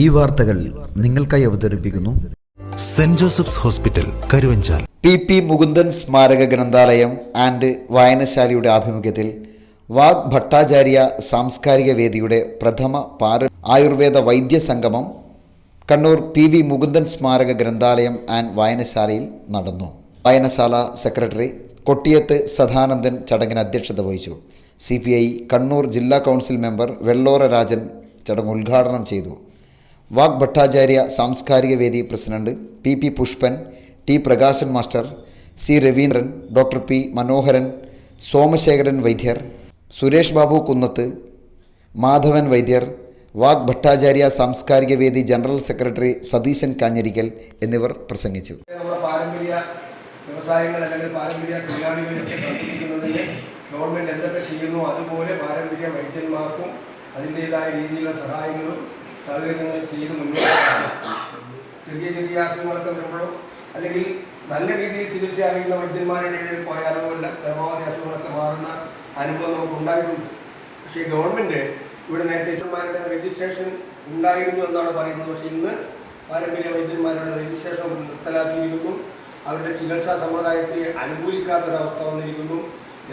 ഈ വാർത്തകൾ നിങ്ങൾക്കായി അവതരിപ്പിക്കുന്നു saint Joseph's hospital Karuvanchal. P Mukundan സ്മാരക ഗ്രന്ഥാലയം ആൻഡ് വായനശാലയുടെ ആഭിമുഖ്യത്തിൽ വാഗ് ഭട്ടാചാര്യ സാംസ്കാരിക വേദിയുടെ പ്രഥമ ആയുർവേദ വൈദ്യ സംഗമം കണ്ണൂർ പി മുകുന്ദൻ സ്മാരക ഗ്രന്ഥാലയം ആൻഡ് വായനശാലയിൽ നടന്നു. വായനശാല സെക്രട്ടറി കൊട്ടിയത്ത് സദാനന്ദൻ ചടങ്ങിന് അധ്യക്ഷത വഹിച്ചു. CPI കണ്ണൂർ ജില്ലാ കൗൺസിൽ മെമ്പർ വെള്ളോറ രാജൻ ചടങ്ങ് ഉദ്ഘാടനം ചെയ്തു. വാഗ് ഭട്ടാചാര്യ സാംസ്കാരിക വേദി president P Pushpan, T Prakashan master, C Raveendran, doctor P Manoharan, Somasekharan Vaidyar, Suresh Babu Kunnath, Madhavan Vaidyar, Vagbhatacharya സാംസ്കാരിക വേദി ജനറൽ സെക്രട്ടറി സതീശൻ കാഞ്ഞിരിക്കൽ എന്നിവർ പ്രസംഗിച്ചു. വ്യവസായങ്ങൾ അല്ലെങ്കിൽ പാരമ്പര്യ തൊഴിലാളികളൊക്കെ സംരക്ഷിക്കുന്നതിന് ഗവൺമെൻറ് എന്തൊക്കെ ചെയ്യുന്നു അതുപോലെ പാരമ്പര്യ വൈദ്യന്മാർക്കും അതിൻ്റേതായ രീതിയിലുള്ള സഹായങ്ങളും സൗകര്യങ്ങളും ചെയ്ത് മുന്നോട്ട് ചെറിയ ചെറിയ അസുഖങ്ങളൊക്കെ വരുമ്പോഴും അല്ലെങ്കിൽ നല്ല രീതിയിൽ ചികിത്സ അറിയുന്ന വൈദ്യന്മാരുടെ ഇടയിൽ പോയാലോ അല്ല പരമാവധി അസുഖങ്ങളൊക്കെ മാറുന്ന അനുഭവം നമുക്ക് ഉണ്ടായിട്ടുണ്ട്. പക്ഷേ ഗവൺമെൻറ് ഇവിടെ നേരത്തെ രജിസ്ട്രേഷൻ ഉണ്ടായിരുന്നു എന്നാണ് പറയുന്നത്. പക്ഷേ ഇന്ന് പാരമ്പര്യ വൈദ്യന്മാരുടെ രജിസ്ട്രേഷൻ നിർത്തലാക്കിയിരിക്കുന്നു. അവരുടെ ചികിത്സാ സമ്പ്രദായത്തെ അനുകൂലിക്കാത്തൊരവസ്ഥ വന്നിരിക്കുന്നു.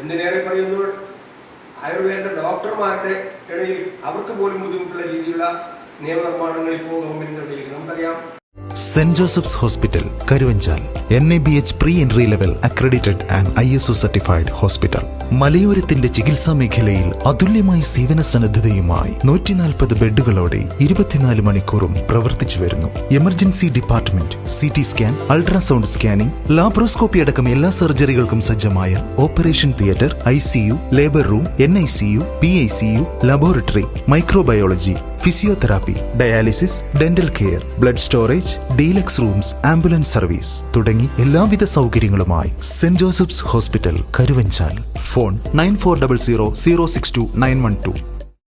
എന്തിനേറെ പറയുന്നു, ആയുർവേദ ഡോക്ടർമാരുടെ ഇടയിൽ അവർക്ക് പോലും ബുദ്ധിമുട്ടുള്ള രീതിയിലുള്ള നിയമനിർമ്മാണങ്ങൾ ഇപ്പോൾ ഗവൺമെന്റിന്റെ ഇടയിൽ നമുക്കറിയാം. Saint Joseph's hospital Karuvanchal NABH pre entry level accredited and ISO certified hospital. മലയോരത്തിന്റെ ചികിത്സാ മേഖലയിൽ അതുല്യമായ സേവന സന്നദ്ധതയുമായി 140 ബെഡുകളോടെ 24 മണിക്കൂറും പ്രവർത്തിച്ചു വരുന്നു. Emergency department, CT scan, ultrasound scanning, laparoscopy അടക്കം എല്ലാ സർജറികൾക്കും സജ്ജമായ operation theatre, ICU, labour room, NICU, PICU, laboratory, microbiology, physiotherapy, dialysis, dental care, blood storage, deluxe rooms, ambulance service തുടങ്ങി എല്ലാവിധ സൗകര്യങ്ങളുമായി saint Joseph's hospital Karuvanchal. Phone 9400 062 912.